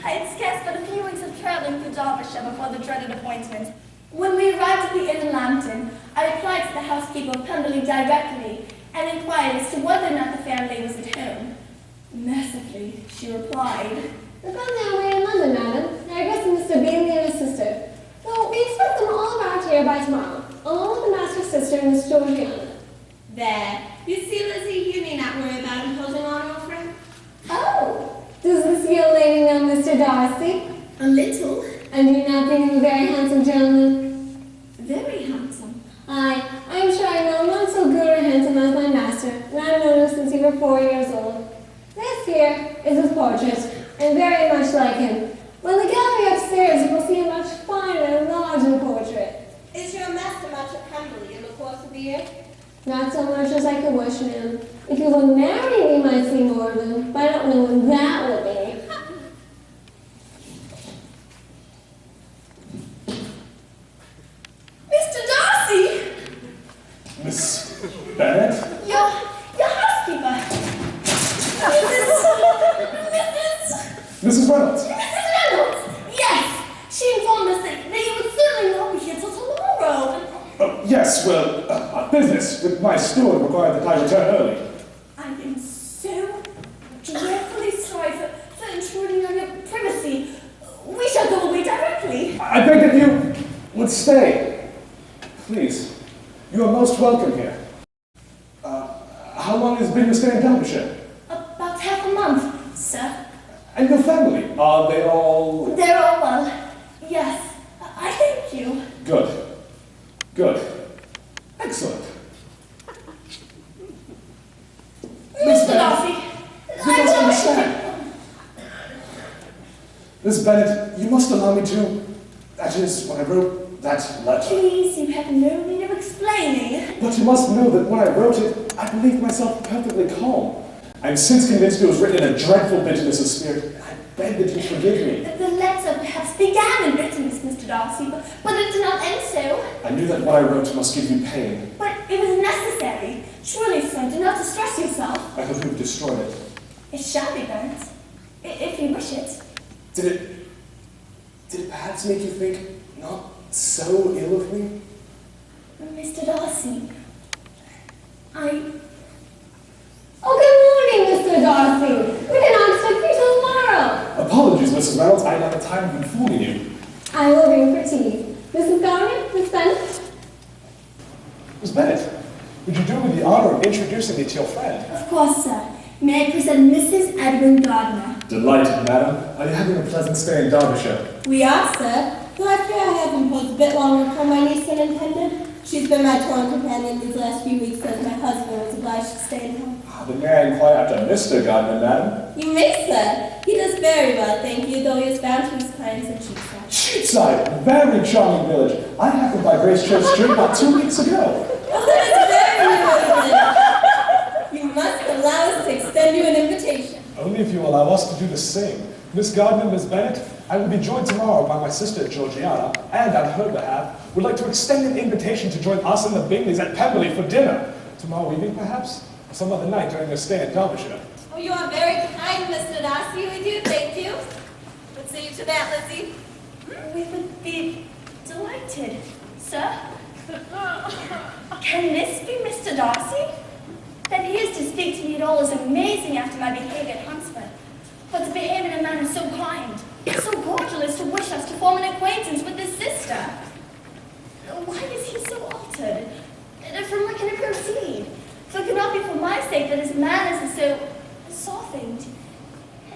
I had scarce but a few weeks of travelling through Derbyshire before the dreaded appointment. When we arrived at the inn in Lambton, I applied to the housekeeper of Pemberley directly and inquired as to whether or not the family was at home. Mercifully, she replied, "The family are away in London, madam. They are guessing Mr. Bingley and his sister. So we expect them all arrived here by tomorrow, along with the master's sister and Miss Georgiana." There. You see, Lizzie, you need not worry about imposing on your friend. "Oh, does this young lady know Mr. Darcy?" "A little." "And you not think him a very handsome gentleman?" "Very handsome." "I am sure I know none so good or handsome as my master, and I've known him since you were 4 years old. This here is his portrait, and very much like him. When the gallery upstairs, you will see a much finer and larger portrait." Is your master much at Pemberley in the course of the year? "Not so much as I could wish, ma'am. If you were married, we might see more of him, but I don't know when that will be." "Mr. Darcy!" Miss Bennet? Your housekeeper. Mrs. Reynolds? Mrs. Reynolds! Yes! She informed us that you would certainly not be here till tomorrow. Yes, well, business with my steward required that I return early. I am so dreadfully sorry for intruding on your privacy. We shall go away directly. I beg that you would stay. Please. You are most welcome here. How long has been your stay in Derbyshire? About half a month, sir. And your family? Are they all... They're all well. Yes. I thank you. Good. Good. Excellent. Mr. Darcy, You must understand. Miss Bennet, you must allow me to... That is, when I wrote that letter. Please, you have no need of explaining. But you must know that when I wrote it, I believed myself perfectly calm. I am since convinced it was written in a dreadful bitterness of spirit. I beg that you forgive me. The letter perhaps began in bitterness, Mr. Darcy, but it did not end so. I knew that what I wrote must give you pain. But it was necessary. Surely, sir, do not distress yourself. I hope you've destroyed it. It shall be burnt, if you wish it. Did it perhaps make you think not so ill of me? Mr. Darcy, "Oh, good morning, Mr. Darcy. We did not expect you till tomorrow." Apologies, Mrs. Reynolds, I had the time of informing you. "I will ring for tea. Mrs. Gardner, Miss Bennet?" Miss Bennet, would you do me the honor of introducing me to your friend? of course, sir. May I present Mrs. Edwin Gardner? Delighted, madam. Are you having a pleasant stay in Derbyshire? We are, sir. Though I fear I have imposed a bit longer upon my niece than intended. She's been my torn companion these last few weeks as my husband was obliged to stay at home. Then may I inquire after Mr. Gardner, madam? You may, sir. He does very well, thank you, though he is bound to his clients in Cheapside. Cheapside, very charming village. I happened by Grace Church Street about 2 weeks ago. Oh, that is very good. You must allow us to extend you an invitation. Only if you allow us to do the same. Miss Gardner, Miss Bennet, I will be joined tomorrow by my sister Georgiana, and on her behalf, would like to extend an invitation to join us and the Bingleys at Pemberley for dinner. Tomorrow evening, perhaps? Or some other night during their stay in Derbyshire. Oh, you are very kind, Mr. Darcy. We do thank you. What say you to that, Lizzie? We would be delighted, sir. Can this be Mr. Darcy? That he is to speak to me at all is amazing after my behavior at Hunsford. But to behave in a manner so kind, so cordial as to wish us to form an acquaintance with his sister. Why is he so altered? From what can it proceed? So it cannot be for my sake that his manners are so softened.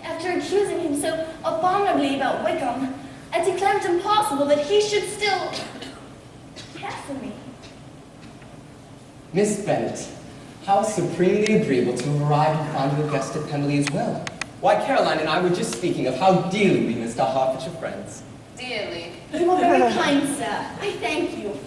After accusing him so abominably about Wickham, I declare it impossible that he should still care for me. Miss Bennet, how supremely agreeable to have arrived and found you a guest at Pemberley as well. Why, Caroline and I were just speaking of how dearly we missed our Hertfordshire friends. Dearly. You are very kind, sir. I thank you.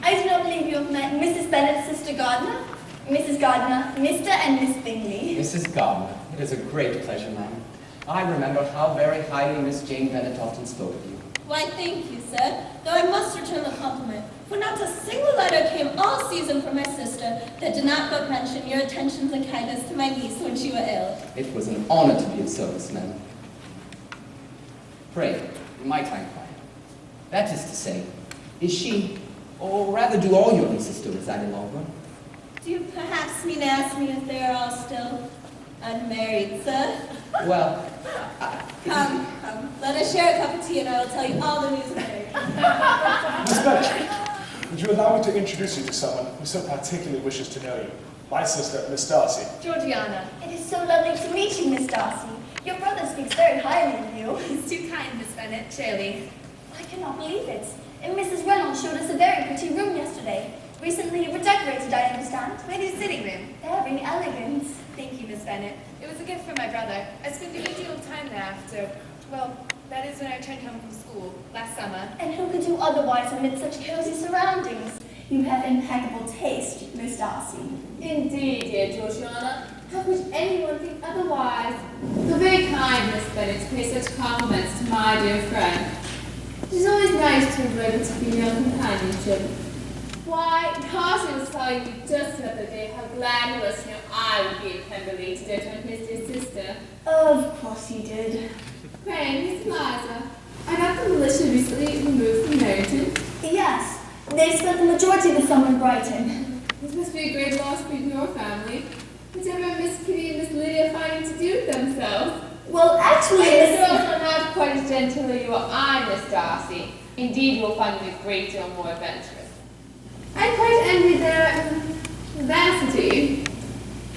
I do not believe you have met Mrs. Bennet's sister Gardner, Mrs. Gardner, Mr. and Miss Bingley. Mrs. Gardner, it is a great pleasure, ma'am. I remember how very highly Miss Jane Bennet often spoke of you. Why, thank you, sir. Though I must return the compliment, for not a single letter came all season from my sister that did not but mention your attentions and kindness to my niece when she was ill. It was an honor to be of service, ma'am. Pray, might I inquire? That is to say, is she, or rather do all your nieces still reside in Loughborough? Do you perhaps mean to ask me if they are all still unmarried, sir? Well, Come, let us share a cup of tea and I will tell you all the news of marriage. Miss Bennet, would you allow me to introduce you to someone who so particularly wishes to know you? My sister, Miss Darcy. Georgiana, it is so lovely to meet you, Miss Darcy. Your brother speaks very highly of you. He's too kind, Miss Bennet, surely. I cannot believe it. And Mrs. Reynolds showed us a very pretty room yesterday. Recently redecorated, I understand. My new sitting room. Very elegant. Thank you, Miss Bennet. It was a gift from my brother. I spent a good deal of time there after, well, that is when I returned home from school, last summer. And who could do otherwise amid such cozy surroundings? You have impeccable taste, Miss Darcy. Indeed, dear Georgiana. How could anyone think otherwise? You're very kind, Miss Bennet, to pay such compliments to my dear friend. It is always nice to enjoy the female companionship. Why, Darcy was telling me just the other day how glad he was to know I would be in Pemberley to return his dear sister. Of course he did. Pray, Miss Eliza, I got the militia recently removed from Meryton. Yes, they spent the majority of the summer in Brighton. This must be a great loss for your family. Whatever Miss Kitty and Miss Lydia finding to do with themselves. Well, actually, Miss Miss... girls are not quite as gentle as you or I, Miss Darcy. Indeed, you will find them a great deal more adventurous. I quite envy their vivacity.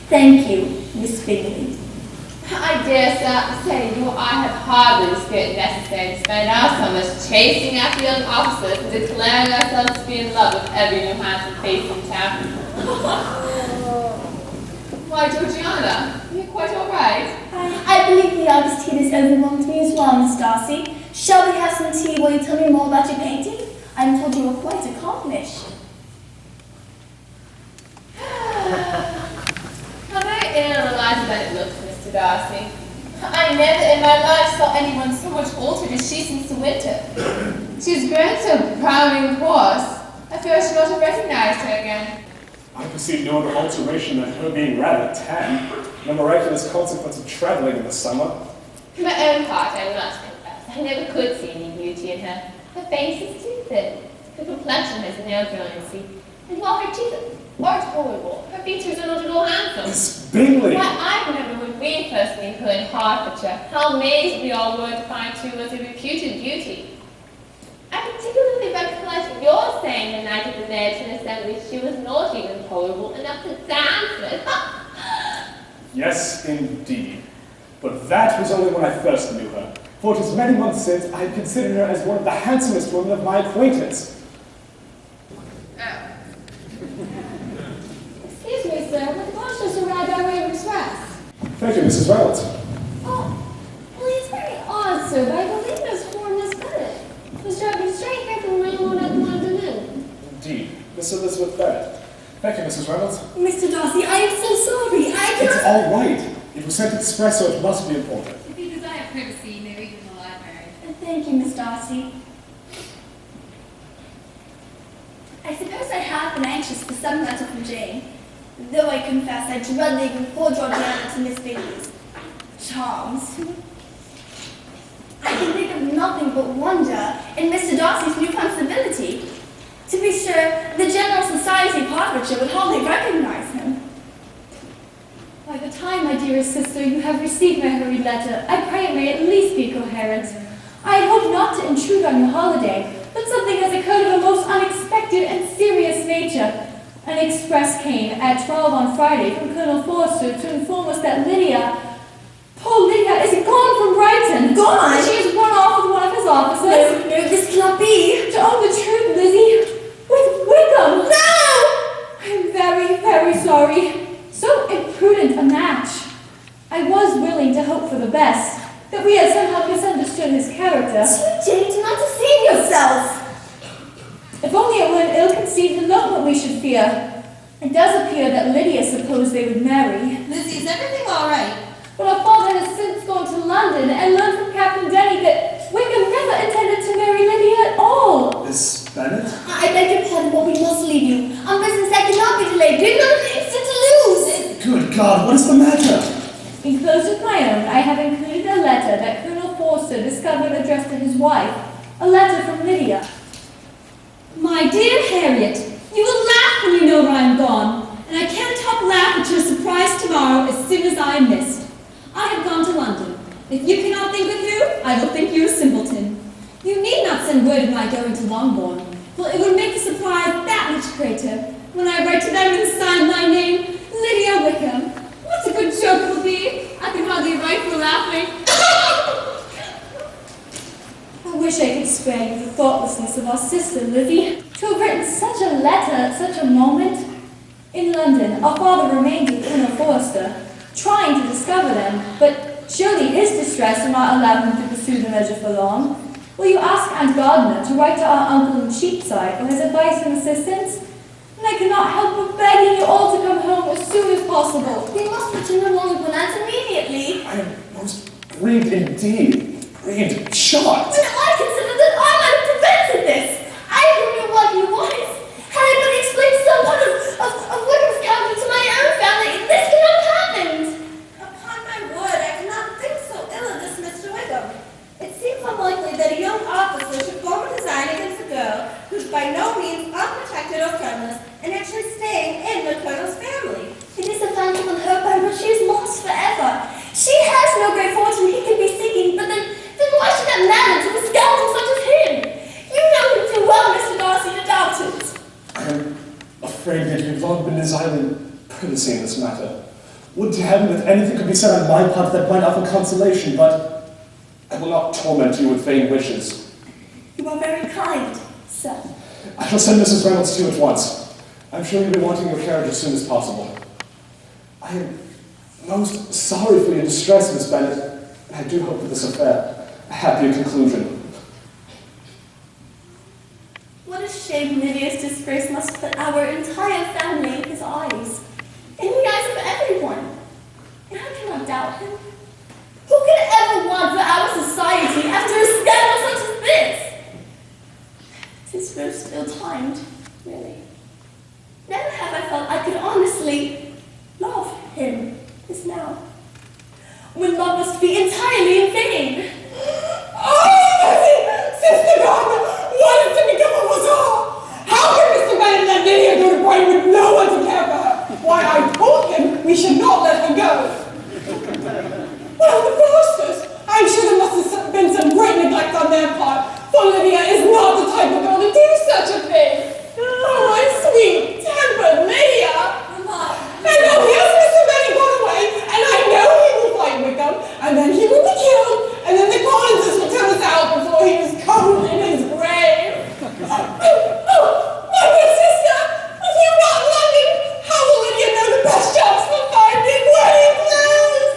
Thank you, Miss Bingley. I dare say you or I have hardly the spirit necessary to spend our summers chasing after young officers and declaring ourselves to be in love with every new handsome face in town. Why, Georgiana, you're quite all right. I believe the Augustine has overwhelmed me as well, Miss Darcy. Shall we have some tea while you tell me more about your painting? I'm told you are quite accomplished. How very ill Eliza Bennet looks, Mr. Darcy. I never in my life saw anyone so much altered as she since the winter. She's grown so proud and coarse. I fear I should not have recognized her again. I perceive no other alteration than her being rather tan, and a miraculous consequence of traveling in the summer. For my own part, I must confess, I never could see any beauty in her. Her face is too thin, her complexion has no brilliancy, and while her teeth are horrible, her features are not at all handsome. Miss Bingley! Why, I remember when we first knew her in Hertfordshire, how amazed we all were to find she was a reputed beauty. I particularly recollect your saying the night of the Meryton Assembly she was not even tolerable enough to dance with. Yes, indeed. But that was only when I first knew her. For it is many months since I had considered her as one of the handsomest women of my acquaintance. Excuse me, sir, but the boss just arrived by way of express. Thank you, Mrs. Reynolds. Oh, well, it's very odd, sir, but I believe it was for Miss Bennet. It was driving straight here from Railroad at London Inn. Indeed, Miss Elizabeth Bennet. Thank you, Mrs. Reynolds. Mr. Darcy, I am so sorry. It's all right. It was sent express, so it must be important. If you desire privacy, you may read in the library. Thank you, Miss Darcy. I suppose I have been anxious for some letter from Jane, though I confess I dread leaving poor Georgiana to Miss Bingley's charms. I can think of nothing but wonder in Mr. Darcy's newfound civility. To be sure, the general society of Hertfordshire would hardly recognize him. By the time, my dearest sister, you have received my hurried letter, I pray it may at least be coherent. I had hoped not to intrude on your holiday, but something has occurred of a most unexpected and serious nature. An express came at 12 on Friday from Colonel Forster to inform us that Lydia, poor Lydia, is gone from Brighton. Gone? She has run off with one of his officers. No, this cannot be. To own the truth, Lizzie, with Wickham. No! I'm very, very sorry. So imprudent a match. I was willing to hope for the best, that we had somehow misunderstood his character. Sweet Jane, do not deceive yourself. If only it were an ill-conceived elopement we should fear. It does appear that Lydia supposed they would marry. Lizzie, is everything all right? But our father has since gone to London and learned from Captain Denny that Wickham never intended to marry Lydia at all. Miss Bennet? I beg your pardon, but we must leave you. Our business that cannot be delayed. We have not an instant to lose. Good God, what is the matter? Enclosed with my own, I have included a letter that Colonel Forster discussed discovered addressed to his wife, a letter from Lydia. My dear Harriet, you will laugh when you know where I'm gone, and I can't help laugh at your surprise tomorrow as soon as I am missed. I have gone to London. If you cannot think with who, I will think you a simpleton. You need not send word of my going to Longbourn, for it would make the surprise that much greater when I write to them and sign my name, Lydia Wickham. What a good joke it will be! I can hardly write for laughing. I wish I could spare you the thoughtlessness of our sister, Lizzie. To have written such a letter at such a moment. In London, our father remained with Colonel Forster, trying to discover them, but surely his distress will not allow him to pursue the measure for long. Will you ask Aunt Gardiner to write to our uncle in Cheapside for his advice and assistance? And I cannot help but begging you all to come home as soon as possible. We must return to Longbourn immediately. I am most grieved indeed. Grieved, shocked. When I consider that I might have prevented this. I who knew what he was. Had I but explained somewhat of Wickham's character to my own family, this could not have happened. Upon my word, I cannot think so ill of this Mr. Wickham. It seems unlikely that a young officer should form a design against a girl who's by no means unprotected or friendless and actually staying in the colonel's family. It is a fanciful hope by which she is lost forever. She has no great fortune he can be seeking, but then why should that matter to a scoundrel such as him? You know him too well, Mr. Darcy, to doubt it. I am afraid that you've long been desiring privacy in this matter. Would to heaven that anything could be said on my part that might offer consolation, but I will not torment you with vain wishes. You are very kind, sir. I shall send Mrs. Reynolds to you at once. I'm sure you'll be wanting your carriage as soon as possible. I am most sorry for your distress, Miss Bennet, and I do hope that this affair a happier conclusion. What a shame Lydia's disgrace must put our entire family in his eyes. In the eyes of everyone. And I cannot doubt him. Who could ever want for our society after a scandal such as this? It is most ill-timed, really. Never have I felt I could honestly love him as now. When love must be entirely in vain. Oh, Sister Gardiner, what is to become of us all? How can Mr. Bennet let Lydia go to Brighton with no one to care for her? Why, I told him we should not let her go. Well, the Forsters, I'm sure there must have been some great neglect on their part, for Lydia is not the type of girl to do such a thing. Oh, my sweet, tempered Lydia. And now here's Mr. Bennet gone away, and I know he will fight Wickham, and then he will be killed, and then the Collinses will turn us out before he is cold in his grave. Oh, my good sister, if you're not in London, how will Lydia know the best shops for finding wedding clothes?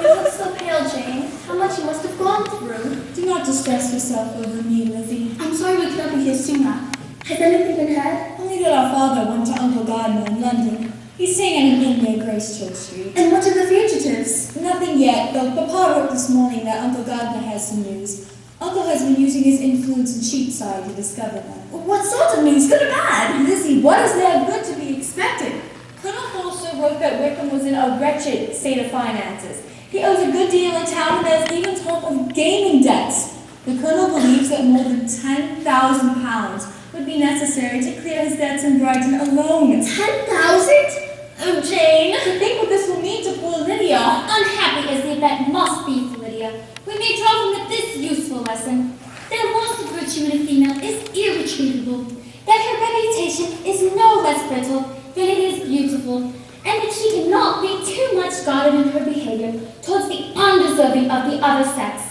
You look so pale, Jane. How much you must have gone through. Do not distress yourself over me, Lizzie. I'm sorry we could not be here sooner. Has anything been heard? Only that our father went to Uncle Gardiner in London. He's staying at an inn near Gracechurch Street. And what of the fugitives? Nothing yet, though Papa wrote this morning that Uncle Gardiner has some news. Uncle has been using his influence in Cheapside to discover them. What sort of news, good or bad? Lizzie, what is there good to be expected? Colonel Forster wrote that Wickham was in a wretched state of finances. He owes a good deal in town, and there's even talk of gaming debts. The Colonel believes that more than £10,000 would be necessary to clear his debts in Brighton alone. 10,000? Oh, Jane. To think what this will mean to poor Lydia. Unhappy as the event must be for Lydia, we may draw from it this useful lesson. That loss of virtue in a female is irretrievable, that her reputation is no less brittle than it is beautiful, and that she cannot be too much guarded in her behavior towards the undeserving of the other sex.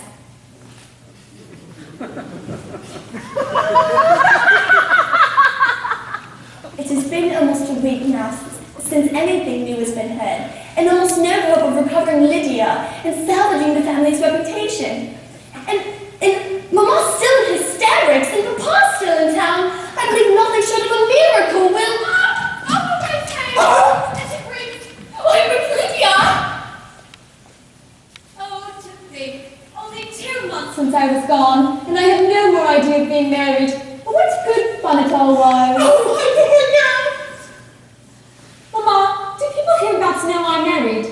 It has been almost a week now since anything new has been heard, and almost no hope of recovering Lydia and salvaging the family's reputation. And Mama's still in hysterics, and Papa's still in town. I believe nothing short of a miracle will... Oh, my tail! As it breaks! Oh, it breaks Lydia! Oh, to think, only 2 months since I was gone, and I have no more idea of being married. But what's good fun it all was? Oh, my poor girl! Mama, do people hereabouts know I'm married?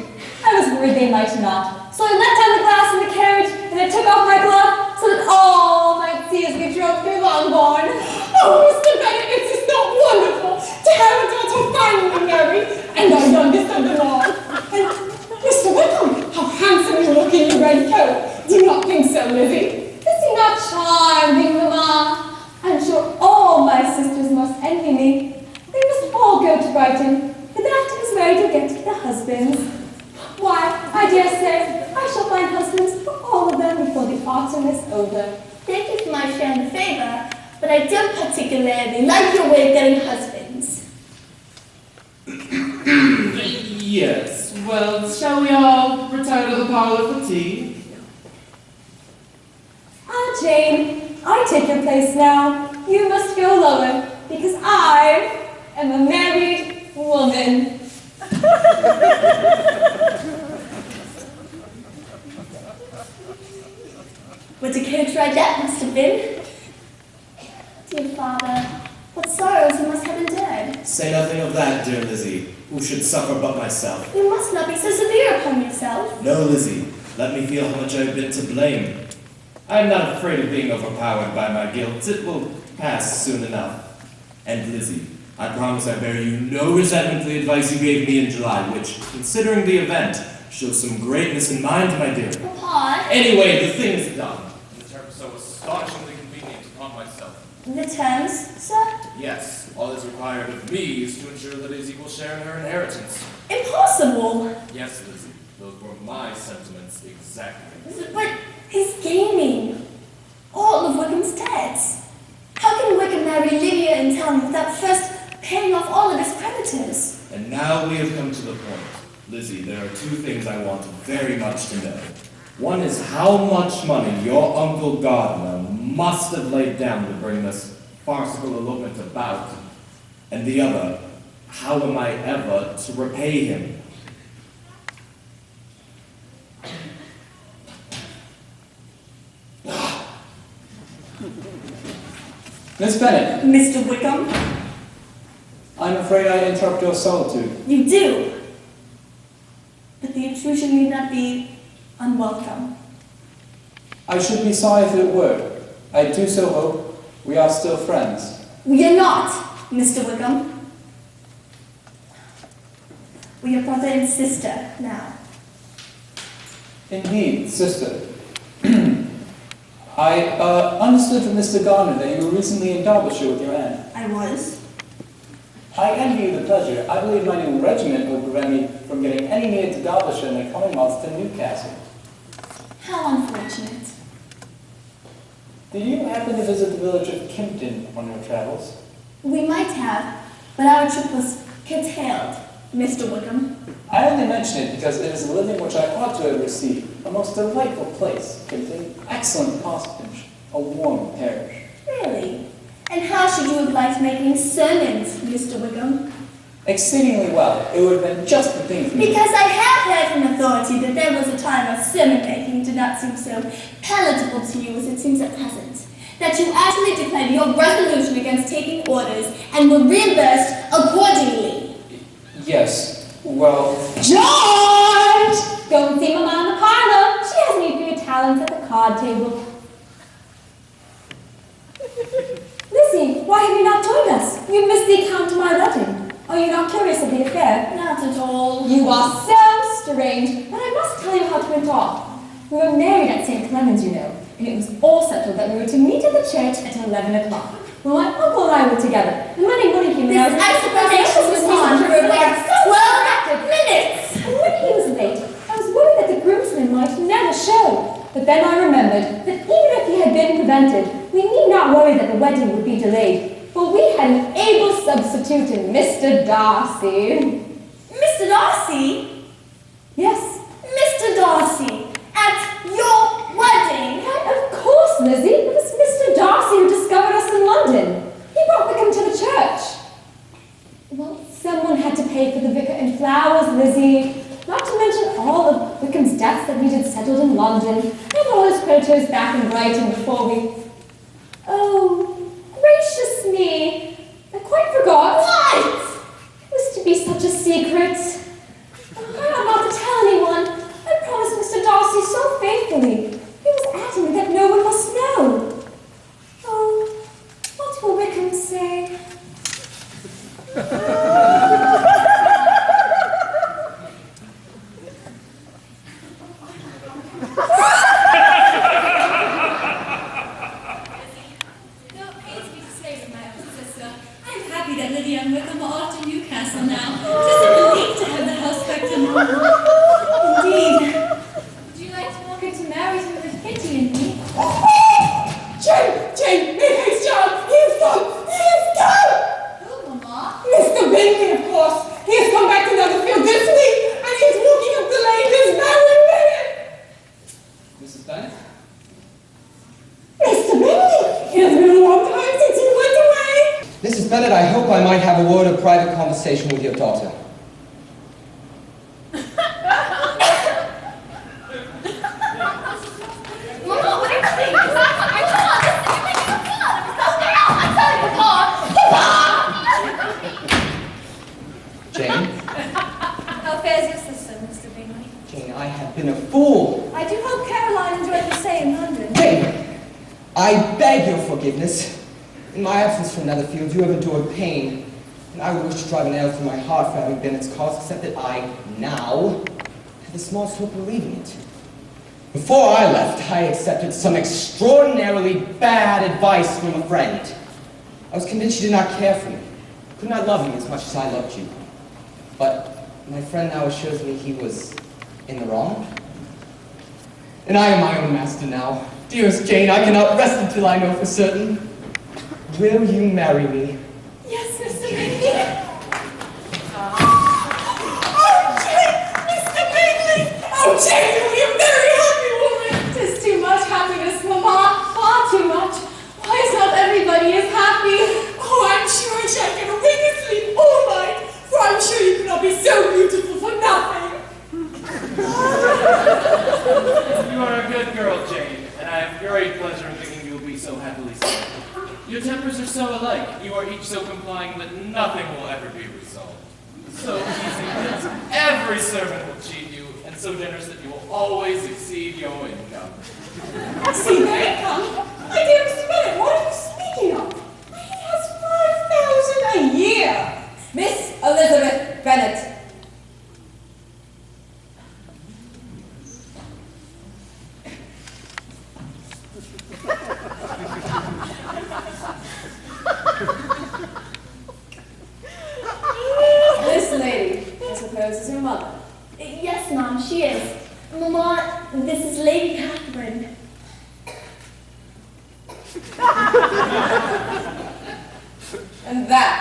I was afraid they might not. So I let down the glass in the carriage, and I took off my glove so that all might see as we drove through Longbourn. Oh, Mr. Bennet, is this not wonderful? To have a daughter finally married, and our youngest of them all. And Mr. Wickham, how handsome you look in your red coat. Do you not think so, Lizzie? Is he not charming, Mamma? I'm sure all my sisters must envy me. They must all go to Brighton, for that is where you get the husbands. Why, I dare say, I shall find husbands for all of them before the autumn is over. Thank you for my share in the favor, but I don't particularly like your way of getting husbands. Yes, well, shall we all retire to the parlor for tea? Aunt Jane, I take your place now. You must go lower, because I am a married woman. What a coach ride that must have been. Dear father, what sorrows you must have endured. Say nothing of that, dear Lizzie. Who should suffer but myself? You must not be so severe upon yourself. No, Lizzie. Let me feel how much I have been to blame. I am not afraid of being overpowered by my guilt. It will pass soon enough. And Lizzie, I promise I bear you no resentment for the advice you gave me in July, which, considering the event, shows some greatness in mind, my dear. Papa. Anyway, the thing is done. The terms so astonishingly convenient upon myself. The terms, sir? Yes, all that's required of me is to ensure that his equal share in her inheritance. Impossible. Yes, Lizzie, those were my sentiments exactly. But he's gaming. All of Wickham's debts. How can Wickham marry Lydia in town without first paying off all of his creditors? And now we have come to the point. Lizzie, there are two things I want very much to know. One is how much money your Uncle Gardner must have laid down to bring this farcical elopement about. And the other, how am I ever to repay him? Miss Bennet. Mr. Wickham? I'm afraid I interrupt your solitude. You do. But the intrusion need not be unwelcome. I should be sorry if it were. I do so hope we are still friends. We are not, Mr. Wickham. We are brother and sister now. Indeed, sister. I understood from Mr. Gardner that you were recently in Derbyshire with your aunt. I was. I envy you the pleasure. I believe my new regiment will prevent me from getting any near to Derbyshire in the coming months to Newcastle. How unfortunate. Did you happen to visit the village of Kimpton on your travels? We might have, but our trip was curtailed, Mr. Wickham. I only mention it because it is a living which I ought to have received. A most delightful place, Kimpton. Excellent parsonage. A warm parish. Really? And how should you have liked making sermons, Mr. Wickham? Exceedingly well. It would have been just the thing for me. Because I have heard from authority that there was a time of sermon making did not seem so palatable to you as it seems at present. That you actually declared your resolution against taking orders and were reimbursed accordingly. Yes. Well... George! Go and see Mamma in the parlor. She has need for your talents at the card table. Lizzie, why have you not joined us? You missed the account of my wedding. Are you not curious of the affair? Not at all. You are so strange, but I must tell you how it went off. We were married at St. Clement's, you know, and it was all settled that we were to meet at the church at 11 o'clock. Well, my uncle and I were together, and Monday morning came and I was explanation was on for about 12 minutes. And when he was late, I was worried that the groomsmen might never show. But then I remembered that even if he had been prevented, we need not worry that the wedding would be delayed, for we had an able substitute in Mr. Darcy. Mr. Darcy? Yes. Mr. Darcy, at your wedding? Of course, Lizzie. It was Mr. Darcy who discovered us in London. He brought Wickham to the church. Well, someone had to pay for the vicar and flowers, Lizzie. Not to mention all of Wickham's debts that needed settled in London, and all his creditors back in Brighton before we... Oh, gracious me! I quite forgot. What? It was to be such a secret. I ought not to tell anyone. said, I hope I might have a word of private conversation with your daughter. Mama, what are you saying? You're not listening. You're making fun of yourself now. I'm telling you, Papa. Jane? How fares your sister, Mr. Bingley? Jane, I have been a fool. I do hope Caroline enjoyed her stay in London. Jane, I beg your forgiveness. In my absence from Netherfield, you have endured pain, and I would wish to drive a nail through my heart for having been its cause, except that I, now, have the smallest hope of relieving it. Before I left, I accepted some extraordinarily bad advice from a friend. I was convinced you did not care for me, could not love me as much as I loved you. But my friend now assures me he was in the wrong. And I am my own master now. Dearest Jane, I cannot rest until I know for certain. Will you marry me? Yes, Mr. Bingley. Oh, Jane! Mr. Bingley! Oh, Jane, you'll be a very happy woman! 'Tis too much happiness, Mamma. Far too much. Why is not everybody as happy? Oh, I'm sure I shan't get a wink of sleep all night, for I'm sure you cannot be so beautiful for nothing. You are a good girl, Jane, and I have great pleasure in thinking you will be so happily settled. Your tempers are so alike. You are each so complying that nothing will ever be resolved. So easy that every servant will cheat you, and so generous that you will always exceed your income. See their income? My dear Mr. Bennet, what are you speaking of? He has 5,000 a year. Miss Elizabeth Bennet. This lady, I suppose, is your mother. Yes, Mom, she is. Mama, this is Lady Catherine. And that,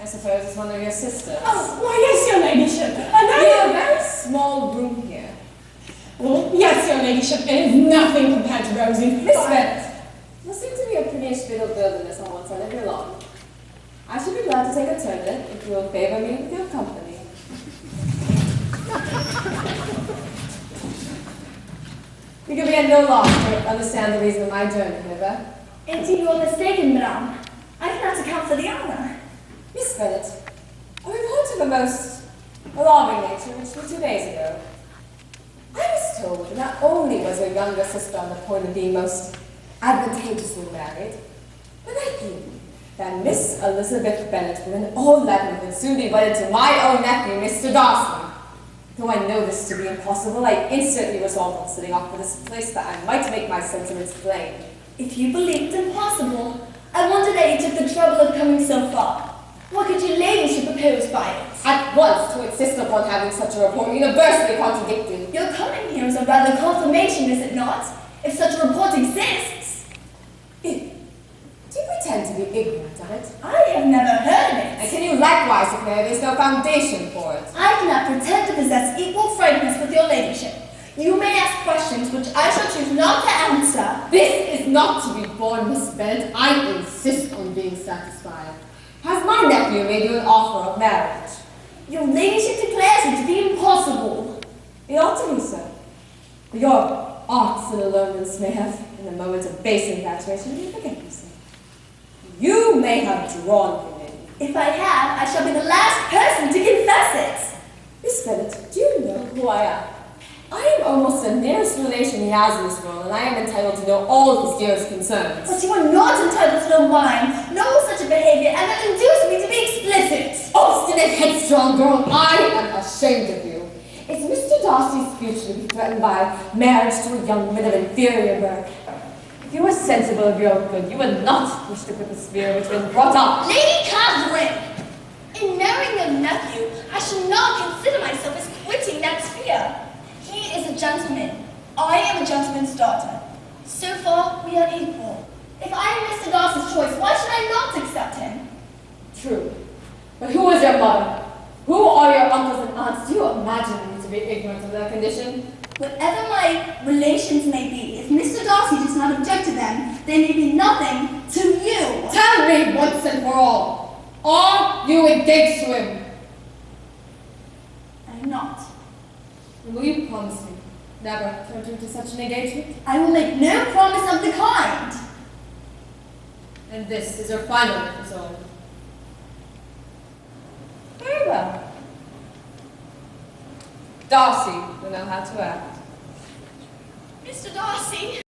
I suppose, is one of your sisters. Oh, why, yes, your ladyship. And We have a very small room here. well, yes, your ladyship, it is nothing compared to Rosie. Miss Bennet, you seem to be a pretty fiddle wilderness on one side of your lawn. I should be glad to take a turn then, if you will favor me with your company. You can be at no loss to understand the reason of my journey hither. Indeed, you are mistaken, Madame. I cannot account for the honor. Miss Bennet, a report of a most alarming nature reached me 2 days ago. I was told that not only was your younger sister on the point of being most advantageously married, but that you, that Miss Elizabeth Bennet will in all likelihood soon be wedded to my own nephew, Mr. Darcy. Though I know this to be impossible, I instantly resolved on setting off for this place that I might make my sentiments plain. If you believed it impossible, I wonder that you took the trouble of coming so far. What could your ladyship propose by it? At once to insist upon having such a report universally contradicted. Your coming here is a rather confirmation, is it not? If such a report exists. Do you pretend to be ignorant of it? I have never heard of it. And can you likewise declare there is no foundation for it? I cannot pretend to possess equal frankness with your ladyship. You may ask questions which I shall choose not to answer. This is not to be borne, Miss Bennet. I insist on being satisfied. Has my nephew made you an offer of marriage? Your ladyship declares it to be impossible. It ought to be so. But your arts and allurements may have, in a moment of base infatuation, you forget yourself. You may have drawn him in. If I have, I shall be the last person to confess it. Miss Bennet, do you know who I am? I am almost the nearest relation he has in this world, and I am entitled to know all his dearest concerns. But you are not entitled to know mine. No such a behavior, and that induced me to be explicit. Obstinate, headstrong girl, I am ashamed of you. Is Mr. Darcy's future to be threatened by marriage to a young woman of inferior birth? If you were sensible of your own good, you would not wish to quit the sphere which was brought up. Lady Catherine! In marrying your nephew, I should not consider myself as quitting that sphere. He is a gentleman. I am a gentleman's daughter. So far, we are equal. If I am Mr. Darcy's choice, why should I not accept him? True. But who is your mother? Who are your uncles and aunts? Do you imagine me to be ignorant of their condition? Whatever my relations may be, if Mr. Darcy does not object to them, they may be nothing to you. Tell me once and for all. Are you engaged to him? I am not. And will you promise me never to enter into such an engagement? I will make no promise of the kind. And this is your final resolve. Very well. Darcy will know how to act. Mr. Darcy.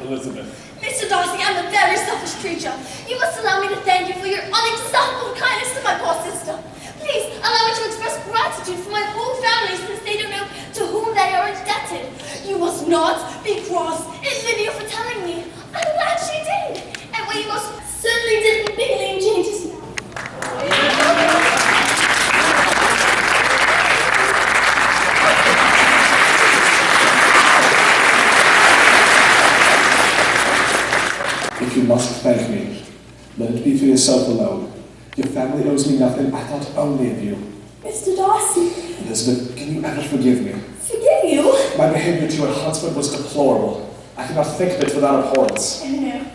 Elizabeth. Mr. Darcy, I'm a very selfish creature. You must allow me to thank you for your unexampled kindness to my poor sister. Please, allow me to express gratitude for my whole family since they don't know to whom they are indebted. You must not be cross at Lydia for telling me. I'm glad she did. And what you most certainly did with Bingley and Jane just now. If you must thank me, let it be for yourself alone. Your family owes me nothing. I thought only of you. Mr. Darcy. Elizabeth, can you ever forgive me? Forgive you? My behavior to you at Huntsford was deplorable. I cannot think of it without abhorrence. No.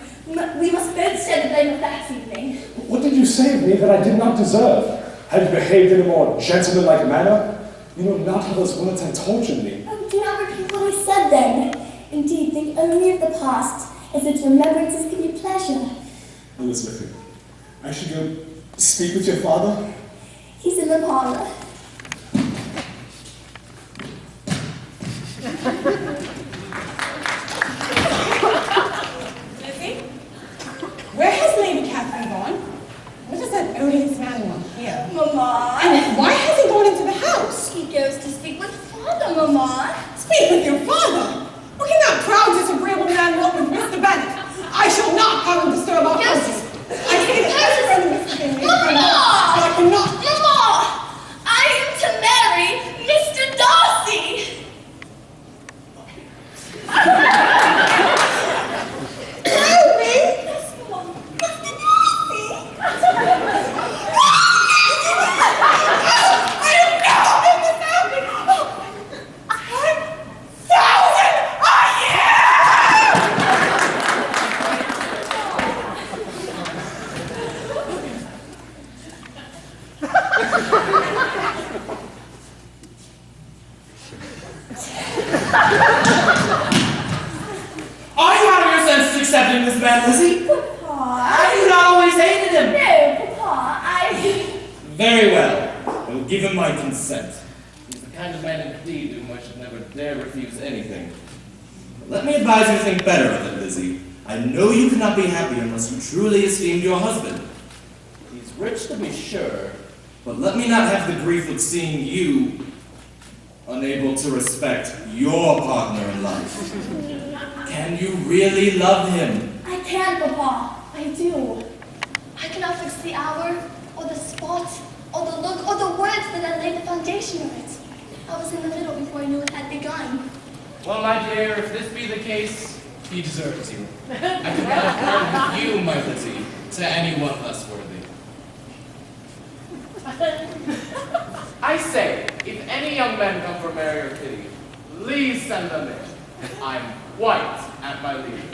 We must both share the blame of that evening. What did you say of me that I did not deserve? Had you behaved in a more gentlemanlike manner? You know not how those words had tortured me. Oh, do not repeat what I said then. Indeed, think only of the past, as its remembrances give you pleasure. Elizabeth, I should go speak with your father? He's in the parlor. Lizzie? Where has Lady Catherine gone? What does that odious man want here? Mamma. And why has he gone into the house? He goes to speak with father, Mamma. Speak with your father? What can that proud, disagreeable man want with Mr. Bennet? I shall not have him disturb our houses. I say that that's friend of Mr. Bingley. I cannot. Mamma! I am to marry Mr. Darcy! Tell me! Yes, Mamma. Mr. Darcy! I have never been this happy! 10,000 a year! Are you out of your senses accepting this man, Lizzie? Papa. Have you not always hated him? No, Papa, I... Very well. I will give him my consent. He's the kind of man indeed whom I should never dare refuse anything. But let me advise you to think better of it, Lizzie. I know you cannot be happy unless you truly esteemed your husband. He's rich to be sure. But let me not have the grief of seeing you unable to respect your partner in life. Can you really love him? I can, Papa. I do. I cannot fix the hour, or the spot, or the look, or the words that had laid the foundation of it. I was in the middle before I knew it had begun. Well, my dear, if this be the case, he deserves you. I could not have with you, my Lizzie, to anyone less worthy. I say, if any young men come for Mary or Kitty, please send them in. I'm white at my leave.